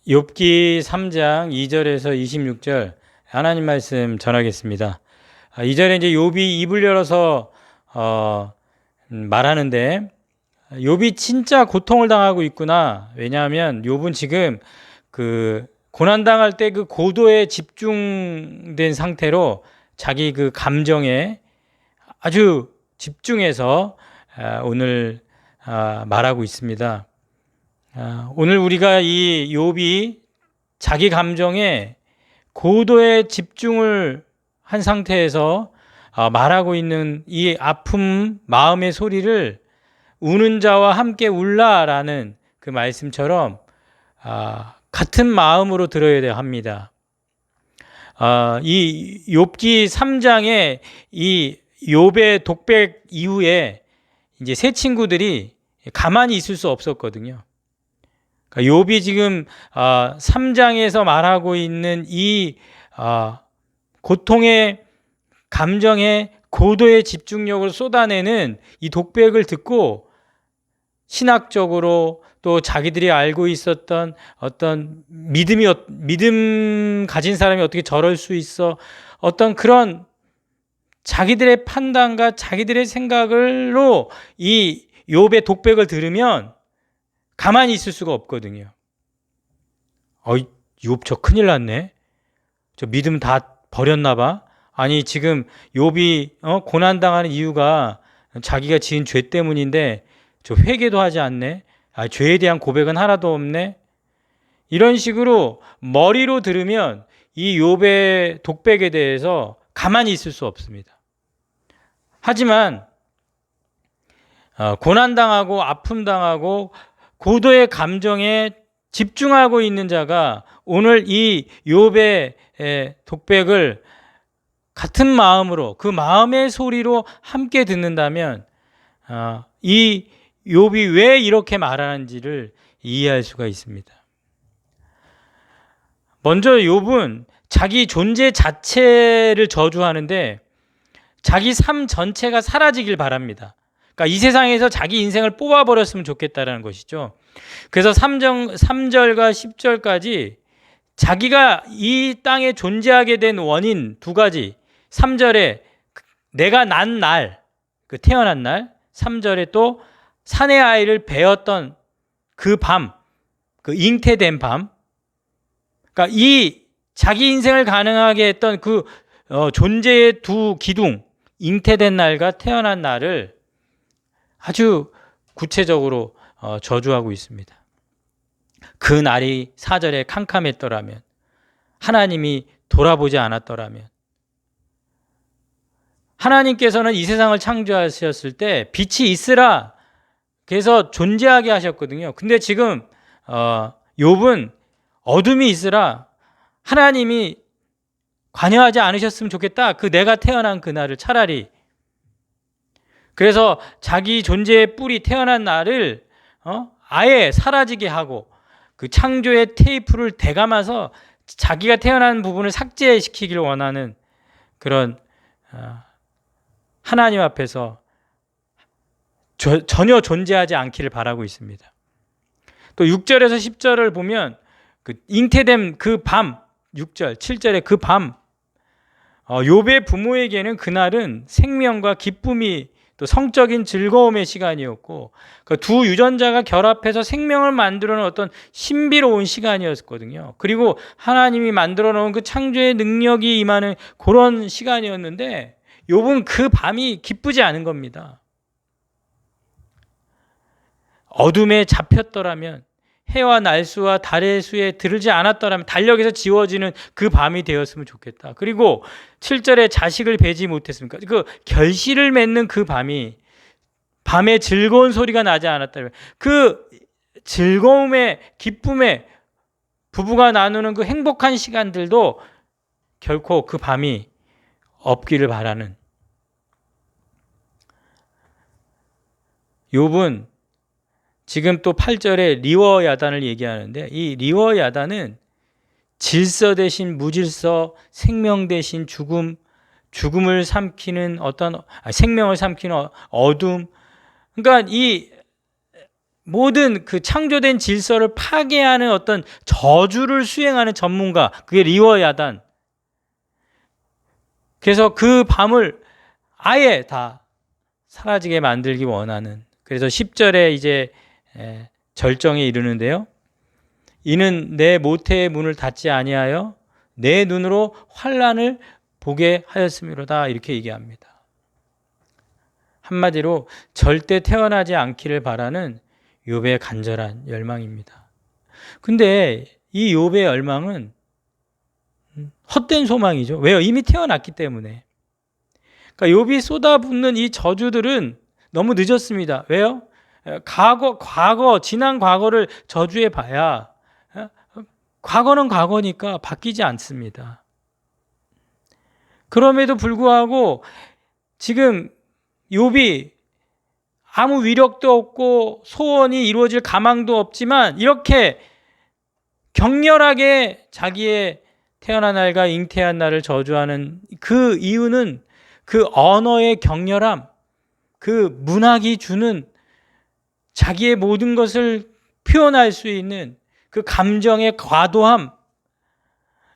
욥기 3장 2절에서 26절 하나님 말씀 전하겠습니다. 2절에 이제 욥이 입을 열어서 말하는데 욥이 진짜 고통을 당하고 있구나. 왜냐하면 욥은 지금 그 고난 당할 때 그 고도에 집중된 상태로 자기 그 감정에 아주 집중해서 오늘 말하고 있습니다. 오늘 우리가 이 욥이 자기 감정에 고도의 집중을 한 상태에서 말하고 있는 이 아픔 마음의 소리를 우는 자와 함께 울라라는 그 말씀처럼 같은 마음으로 들어야 합니다. 이 욥기 3장에 이 욥의 독백 이후에 이제 세 친구들이 가만히 있을 수 없었거든요. 욥이 지금 3장에서 말하고 있는 이 고통의 감정에 고도의 집중력을 쏟아내는 이 독백을 듣고 신학적으로 또 자기들이 알고 있었던 어떤 믿음 가진 사람이 어떻게 저럴 수 있어, 어떤 그런 자기들의 판단과 자기들의 생각으로 이 욥의 독백을 들으면 가만히 있을 수가 없거든요. 욥 저 큰일 났네. 저 믿음 다 버렸나 봐. 아니 지금 욥이 고난당하는 이유가 자기가 지은 죄 때문인데 저 회개도 하지 않네. 죄에 대한 고백은 하나도 없네. 이런 식으로 머리로 들으면 이 욥의 독백에 대해서 가만히 있을 수 없습니다. 하지만 고난당하고 아픔당하고 고도의 감정에 집중하고 있는 자가 오늘 이 욥의 독백을 같은 마음으로 그 마음의 소리로 함께 듣는다면 이 욥이 왜 이렇게 말하는지를 이해할 수가 있습니다. 먼저 욥은 자기 존재 자체를 저주하는데 자기 삶 전체가 사라지길 바랍니다. 그러니까 이 세상에서 자기 인생을 뽑아버렸으면 좋겠다라는 것이죠. 그래서 3절과 10절까지 자기가 이 땅에 존재하게 된 원인 두 가지, 3절에 내가 난 날, 그 태어난 날, 3절에 또 사내 아이를 배었던 그 밤, 그 잉태된 밤, 그러니까 이 자기 인생을 가능하게 했던 그 존재의 두 기둥, 잉태된 날과 태어난 날을 아주 구체적으로 저주하고 있습니다. 그 날이 4절에 캄캄했더라면, 하나님이 돌아보지 않았더라면, 하나님께서는 이 세상을 창조하셨을 때 빛이 있으라 그래서 존재하게 하셨거든요. 근데 지금 욥은 어둠이 있으라 하나님이 관여하지 않으셨으면 좋겠다. 그 내가 태어난 그날을 차라리. 그래서 자기 존재의 뿌리 태어난 날을 아예 사라지게 하고 그 창조의 테이프를 대감아서 자기가 태어난 부분을 삭제시키기를 원하는 그런 하나님 앞에서 전혀 존재하지 않기를 바라고 있습니다. 또 6절에서 10절을 보면 그 잉태된 그 밤, 6절, 7절의 그 밤, 욥의 부모에게는 그날은 생명과 기쁨이 또 성적인 즐거움의 시간이었고 그 두 유전자가 결합해서 생명을 만들어 놓은 어떤 신비로운 시간이었거든요. 그리고 하나님이 만들어 놓은 그 창조의 능력이 임하는 그런 시간이었는데 욥은 그 밤이 기쁘지 않은 겁니다. 어둠에 잡혔더라면, 해와 날수와 달의 수에 들지 않았더라면 달력에서 지워지는 그 밤이 되었으면 좋겠다. 그리고 7절에 자식을 배지 못했습니까? 그 결실을 맺는 그 밤이, 밤에 즐거운 소리가 나지 않았다면, 그 즐거움의 기쁨의 부부가 나누는 그 행복한 시간들도 결코 그 밤이 없기를 바라는. 욥은 지금 또 8절에 리워 야단을 얘기하는데 이 리워 야단은 질서 대신 무질서, 생명 대신 죽음, 죽음을 삼키는 어떤 생명을 삼키는 어둠. 그러니까 이 모든 그 창조된 질서를 파괴하는 어떤 저주를 수행하는 전문가, 그게 리워야단. 그래서 그 밤을 아예 다 사라지게 만들기 원하는. 그래서 10절에 이제 절정에 이르는데요. 이는 내 모태의 문을 닫지 아니하여 내 눈으로 환난을 보게 하였음이로다, 이렇게 얘기합니다. 한마디로 절대 태어나지 않기를 바라는 욥의 간절한 열망입니다. 근데 이 욥의 열망은 헛된 소망이죠. 왜요? 이미 태어났기 때문에. 그러니까 욥이 쏟아붓는 이 저주들은 너무 늦었습니다. 왜요? 지난 과거를 저주해 봐야 과거는 과거니까 바뀌지 않습니다. 그럼에도 불구하고 지금 욥이 아무 위력도 없고 소원이 이루어질 가망도 없지만 이렇게 격렬하게 자기의 태어난 날과 잉태한 날을 저주하는 그 이유는 그 언어의 격렬함, 그 문학이 주는 자기의 모든 것을 표현할 수 있는 그 감정의 과도함,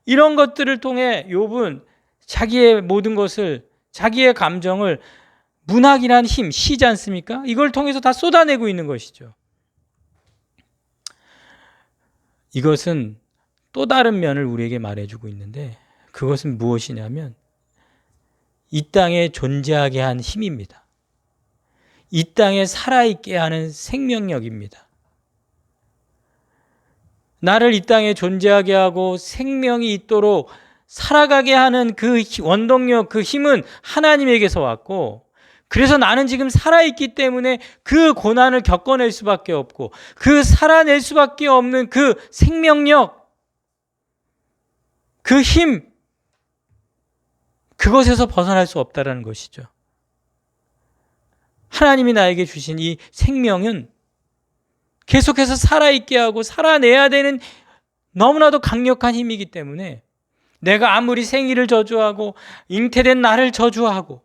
이런 것들을 통해 욥은 자기의 모든 것을, 자기의 감정을 문학이란 힘, 시지 않습니까? 이걸 통해서 다 쏟아내고 있는 것이죠. 이것은 또 다른 면을 우리에게 말해주고 있는데, 그것은 무엇이냐면 이 땅에 존재하게 한 힘입니다. 이 땅에 살아있게 하는 생명력입니다. 나를 이 땅에 존재하게 하고 생명이 있도록 살아가게 하는 그 원동력, 그 힘은 하나님에게서 왔고, 그래서 나는 지금 살아있기 때문에 그 고난을 겪어낼 수밖에 없고, 그 살아낼 수밖에 없는 그 생명력, 그 힘, 그것에서 벗어날 수 없다는 것이죠. 하나님이 나에게 주신 이 생명은 계속해서 살아있게 하고 살아내야 되는 너무나도 강력한 힘이기 때문에 내가 아무리 생일을 저주하고 잉태된 나를 저주하고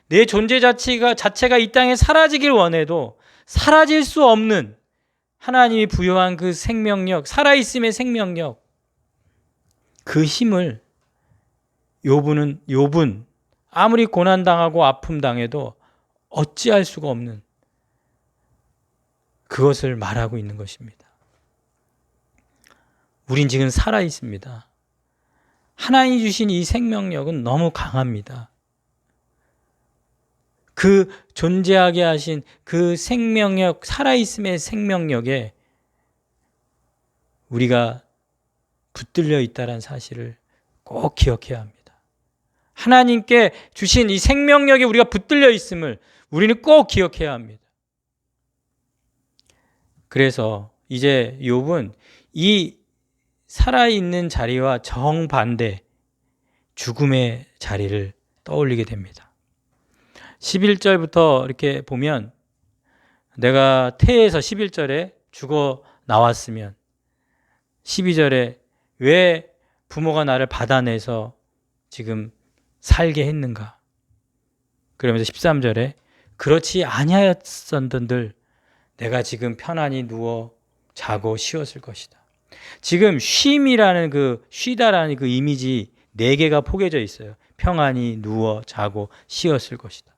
내 존재 자체가 이 땅에 사라지길 원해도 사라질 수 없는 하나님이 부여한 그 생명력, 살아있음의 생명력, 그 힘을 욥은 아무리 고난당하고 아픔당해도 어찌할 수가 없는 그것을 말하고 있는 것입니다. 우린 지금 살아있습니다. 하나님이 주신 이 생명력은 너무 강합니다. 그 존재하게 하신 그 생명력, 살아있음의 생명력에 우리가 붙들려 있다는 사실을 꼭 기억해야 합니다. 하나님께 주신 이 생명력에 우리가 붙들려 있음을 우리는 꼭 기억해야 합니다. 그래서 이제 욥은 이 살아있는 자리와 정반대 죽음의 자리를 떠올리게 됩니다. 11절부터 이렇게 보면 내가 태에서 11절에 죽어 나왔으면 12절에 왜 부모가 나를 받아내서 지금 살게 했는가? 그러면서 13절에 그렇지 아니하였었던들 내가 지금 편안히 누워 자고 쉬었을 것이다. 지금 쉼이라는 쉬다라는 그 이미지 4개가 포개져 있어요. 평안히 누워 자고 쉬었을 것이다.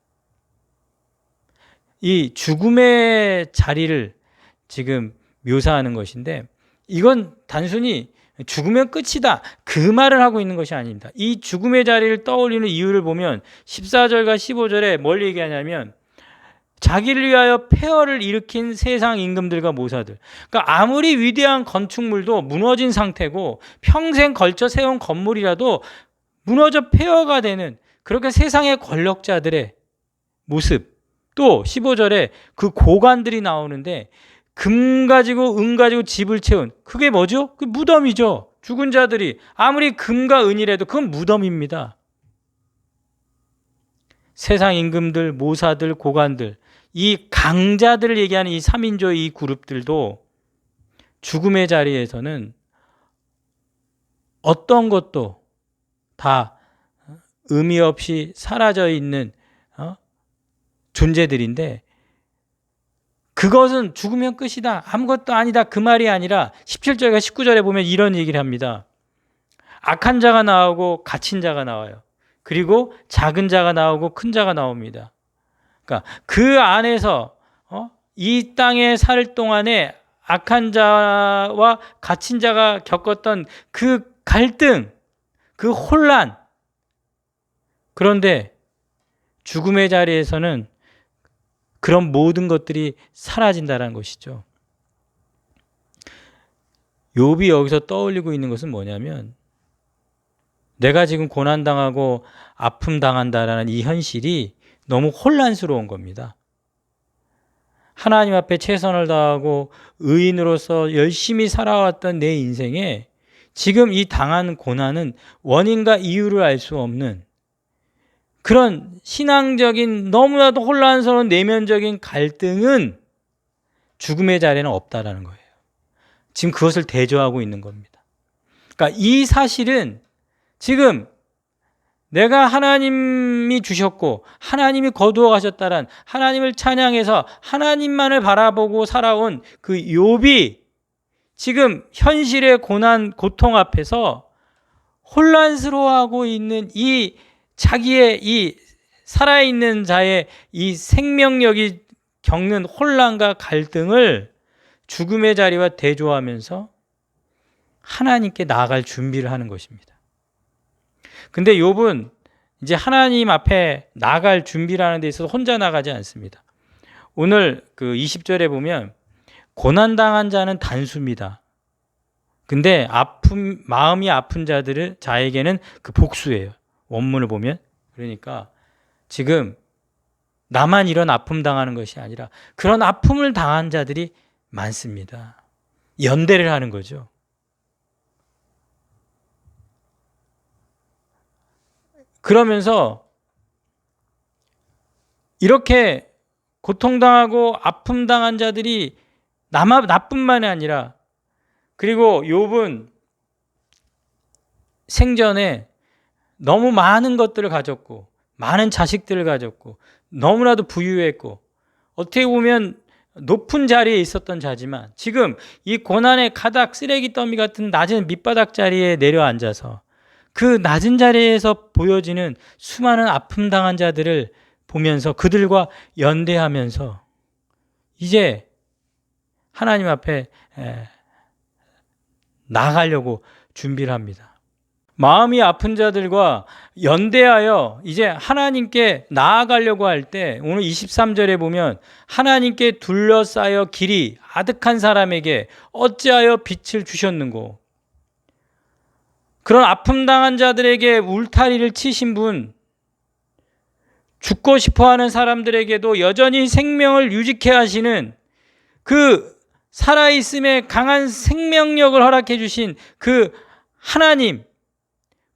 이 죽음의 자리를 지금 묘사하는 것인데 이건 단순히 죽으면 끝이다, 그 말을 하고 있는 것이 아닙니다. 이 죽음의 자리를 떠올리는 이유를 보면 14절과 15절에 뭘 얘기하냐면 자기를 위하여 폐허를 일으킨 세상 임금들과 모사들. 그러니까 아무리 위대한 건축물도 무너진 상태고 평생 걸쳐 세운 건물이라도 무너져 폐허가 되는 그렇게 세상의 권력자들의 모습. 또 15절에 그 고관들이 나오는데 금 가지고 은 가지고 집을 채운, 그게 뭐죠? 그 무덤이죠. 죽은 자들이 아무리 금과 은이라도 그건 무덤입니다. 세상 임금들, 모사들, 고관들, 이 강자들을 얘기하는 이 3인조 이 그룹들도 죽음의 자리에서는 어떤 것도 다 의미 없이 사라져 있는 존재들인데 그것은 죽으면 끝이다. 아무것도 아니다. 그 말이 아니라 17절과 19절에 보면 이런 얘기를 합니다. 악한 자가 나오고 갇힌 자가 나와요. 그리고 작은 자가 나오고 큰 자가 나옵니다. 그러니까 그 안에서 이 땅에 살 동안에 악한 자와 갇힌 자가 겪었던 그 갈등, 그 혼란. 그런데 죽음의 자리에서는 그런 모든 것들이 사라진다는 것이죠. 욥이 여기서 떠올리고 있는 것은 뭐냐면 내가 지금 고난당하고 아픔 당한다라는 이 현실이 너무 혼란스러운 겁니다. 하나님 앞에 최선을 다하고 의인으로서 열심히 살아왔던 내 인생에 지금 이 당한 고난은 원인과 이유를 알 수 없는 그런 신앙적인 너무나도 혼란스러운 내면적인 갈등은 죽음의 자리에는 없다라는 거예요. 지금 그것을 대조하고 있는 겁니다. 그러니까 이 사실은 지금 내가 하나님이 주셨고 하나님이 거두어 가셨다란 하나님을 찬양해서 하나님만을 바라보고 살아온 그 욥이 지금 현실의 고난, 고통 앞에서 혼란스러워하고 있는 이 자기의 이 살아있는 자의 이 생명력이 겪는 혼란과 갈등을 죽음의 자리와 대조하면서 하나님께 나아갈 준비를 하는 것입니다. 근데 욥은 이제 하나님 앞에 나갈 준비를 하는 데 있어서 혼자 나가지 않습니다. 오늘 그 20절에 보면 고난당한 자는 단수입니다. 근데 마음이 아픈 자에게는 그 복수예요. 원문을 보면. 그러니까 지금 나만 이런 아픔 당하는 것이 아니라 그런 아픔을 당한 자들이 많습니다. 연대를 하는 거죠. 그러면서 이렇게 고통당하고 아픔 당한 자들이 나뿐만이 아니라 그리고 욥은 생전에 너무 많은 것들을 가졌고 많은 자식들을 가졌고 너무나도 부유했고 어떻게 보면 높은 자리에 있었던 자지만 지금 이 고난의 가닥 쓰레기 더미 같은 낮은 밑바닥 자리에 내려앉아서 그 낮은 자리에서 보여지는 수많은 아픔 당한 자들을 보면서 그들과 연대하면서 이제 하나님 앞에 나가려고 준비를 합니다. 마음이 아픈 자들과 연대하여 이제 하나님께 나아가려고 할 때 오늘 23절에 보면 하나님께 둘러싸여 길이 아득한 사람에게 어찌하여 빛을 주셨는고. 그런 아픔 당한 자들에게 울타리를 치신 분, 죽고 싶어하는 사람들에게도 여전히 생명을 유지케 하시는 그 살아있음에 강한 생명력을 허락해 주신 그 하나님.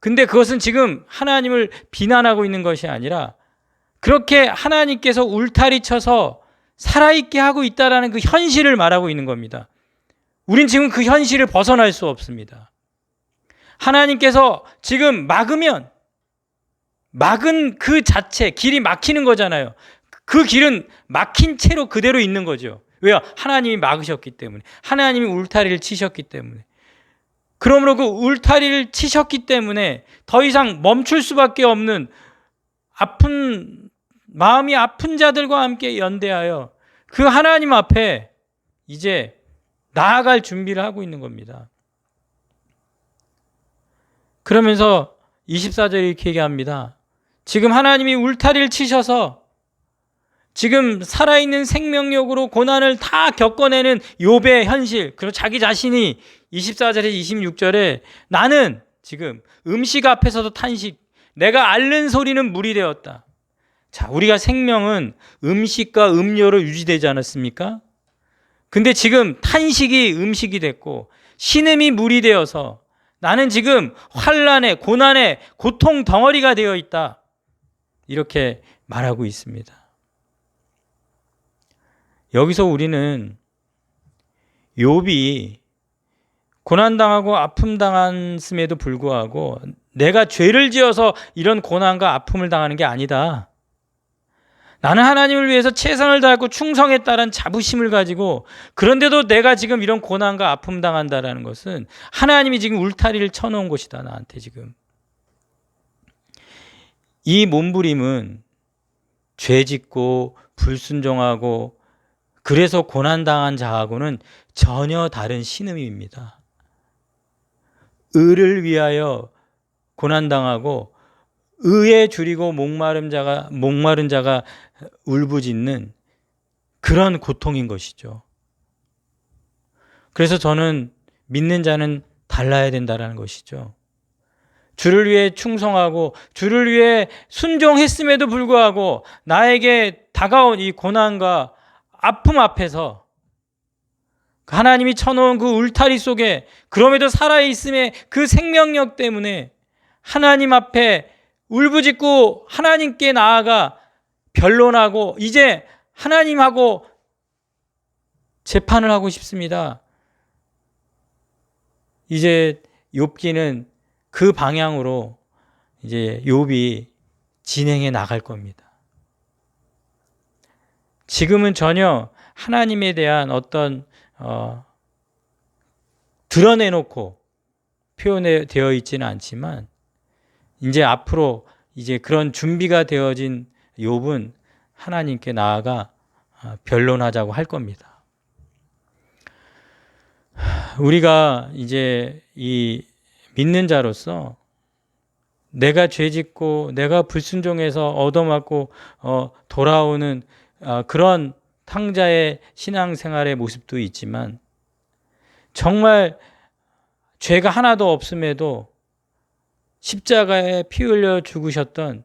근데 그것은 지금 하나님을 비난하고 있는 것이 아니라 그렇게 하나님께서 울타리 쳐서 살아있게 하고 있다는 그 현실을 말하고 있는 겁니다. 우린 지금 그 현실을 벗어날 수 없습니다. 하나님께서 지금 막은 그 자체, 길이 막히는 거잖아요. 그 길은 막힌 채로 그대로 있는 거죠. 왜요? 하나님이 막으셨기 때문에. 하나님이 울타리를 치셨기 때문에. 그러므로 그 울타리를 치셨기 때문에 더 이상 멈출 수밖에 없는 마음이 아픈 자들과 함께 연대하여 그 하나님 앞에 이제 나아갈 준비를 하고 있는 겁니다. 그러면서 24절에 이렇게 얘기합니다. 지금 하나님이 울타리를 치셔서 지금 살아있는 생명력으로 고난을 다 겪어내는 욥의 현실, 그리고 자기 자신이 24절에 26절에 나는 지금 음식 앞에서도 탄식, 내가 앓는 소리는 물이 되었다. 자, 우리가 생명은 음식과 음료로 유지되지 않았습니까? 근데 지금 탄식이 음식이 됐고 신음이 물이 되어서 나는 지금 환난에, 고난에, 고통 덩어리가 되어 있다. 이렇게 말하고 있습니다. 여기서 우리는 욥이 고난당하고 아픔 당했음에도 불구하고 내가 죄를 지어서 이런 고난과 아픔을 당하는 게 아니다. 나는 하나님을 위해서 최선을 다하고 충성했다는 자부심을 가지고, 그런데도 내가 지금 이런 고난과 아픔 당한다라는 것은 하나님이 지금 울타리를 쳐놓은 것이다, 나한테 지금. 이 몸부림은 죄 짓고 불순종하고 그래서 고난당한 자하고는 전혀 다른 신음입니다. 의를 위하여 고난당하고 의에 줄이고 목마른 자가 울부짖는 그런 고통인 것이죠. 그래서 저는 믿는 자는 달라야 된다는 것이죠. 주를 위해 충성하고 주를 위해 순종했음에도 불구하고 나에게 다가온 이 고난과 아픔 앞에서 하나님이 쳐놓은 그 울타리 속에 그럼에도 살아있음의 그 생명력 때문에 하나님 앞에 울부짖고 하나님께 나아가 변론하고 이제 하나님하고 재판을 하고 싶습니다. 이제 욥기는 그 방향으로 이제 욥이 진행해 나갈 겁니다. 지금은 전혀 하나님에 대한 어떤 드러내놓고 표현되어 있지는 않지만 이제 앞으로 이제 그런 준비가 되어진 욥은 하나님께 나아가 변론하자고 할 겁니다. 우리가 이제 이 믿는 자로서 내가 죄짓고 내가 불순종해서 얻어맞고 돌아오는 그런 탕자의 신앙생활의 모습도 있지만 정말 죄가 하나도 없음에도 십자가에 피 흘려 죽으셨던,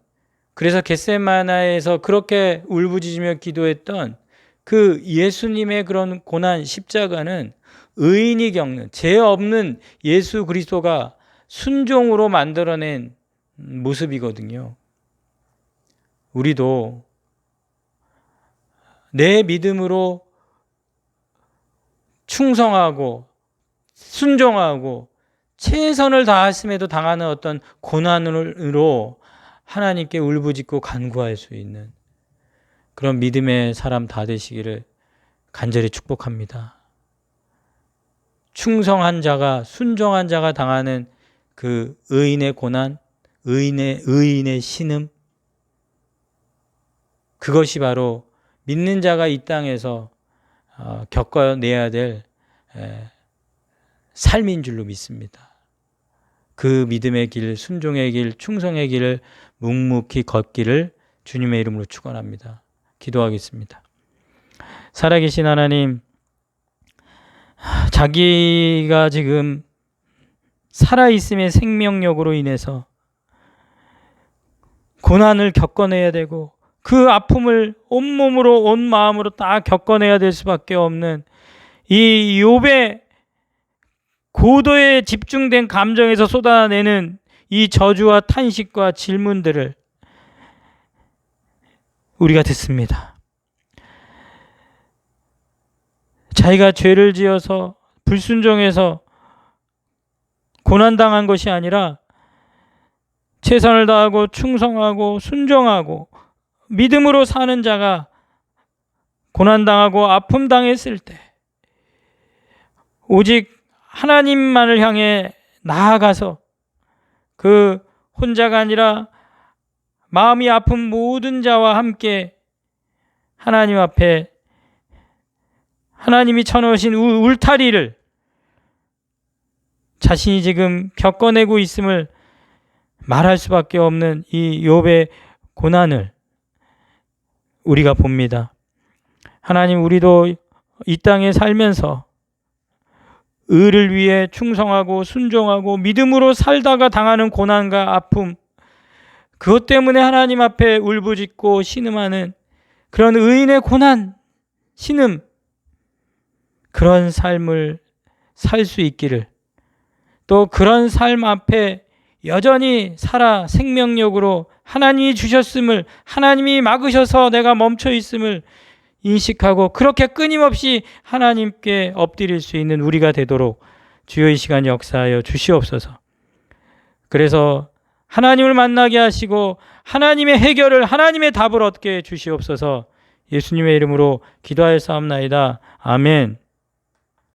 그래서 겟세마나에서 그렇게 울부짖으며 기도했던 그 예수님의 그런 고난 십자가는 의인이 겪는, 죄 없는 예수 그리스도가 순종으로 만들어낸 모습이거든요. 우리도 내 믿음으로 충성하고 순종하고 최선을 다했음에도 당하는 어떤 고난으로 하나님께 울부짖고 간구할 수 있는 그런 믿음의 사람 다 되시기를 간절히 축복합니다. 충성한 자가, 순종한 자가 당하는 그 의인의 고난, 의인의 신음, 그것이 바로 믿는 자가 이 땅에서 겪어내야 될 삶인 줄로 믿습니다. 그 믿음의 길, 순종의 길, 충성의 길을 묵묵히 걷기를 주님의 이름으로 축원합니다. 기도하겠습니다. 살아계신 하나님, 자기가 지금 살아있음의 생명력으로 인해서 고난을 겪어내야 되고 그 아픔을 온몸으로 온 마음으로 다 겪어내야 될 수밖에 없는 이 욥의 고도에 집중된 감정에서 쏟아내는 이 저주와 탄식과 질문들을 우리가 듣습니다. 자기가 죄를 지어서 불순종해서 고난당한 것이 아니라 최선을 다하고 충성하고 순종하고 믿음으로 사는 자가 고난당하고 아픔 당했을 때 오직 하나님만을 향해 나아가서 그 혼자가 아니라 마음이 아픈 모든 자와 함께 하나님 앞에 하나님이 쳐놓으신 울타리를 자신이 지금 겪어내고 있음을 말할 수밖에 없는 이 욥의 고난을 우리가 봅니다. 하나님, 우리도 이 땅에 살면서 의를 위해 충성하고 순종하고 믿음으로 살다가 당하는 고난과 아픔, 그것 때문에 하나님 앞에 울부짖고 신음하는 그런 의인의 고난, 신음, 그런 삶을 살 수 있기를, 또 그런 삶 앞에 여전히 살아 생명력으로 하나님이 주셨음을, 하나님이 막으셔서 내가 멈춰 있음을 인식하고 그렇게 끊임없이 하나님께 엎드릴 수 있는 우리가 되도록 주여 이 시간 역사하여 주시옵소서. 그래서 하나님을 만나게 하시고 하나님의 해결을, 하나님의 답을 얻게 주시옵소서. 예수님의 이름으로 기도하였사옵나이다. 아멘.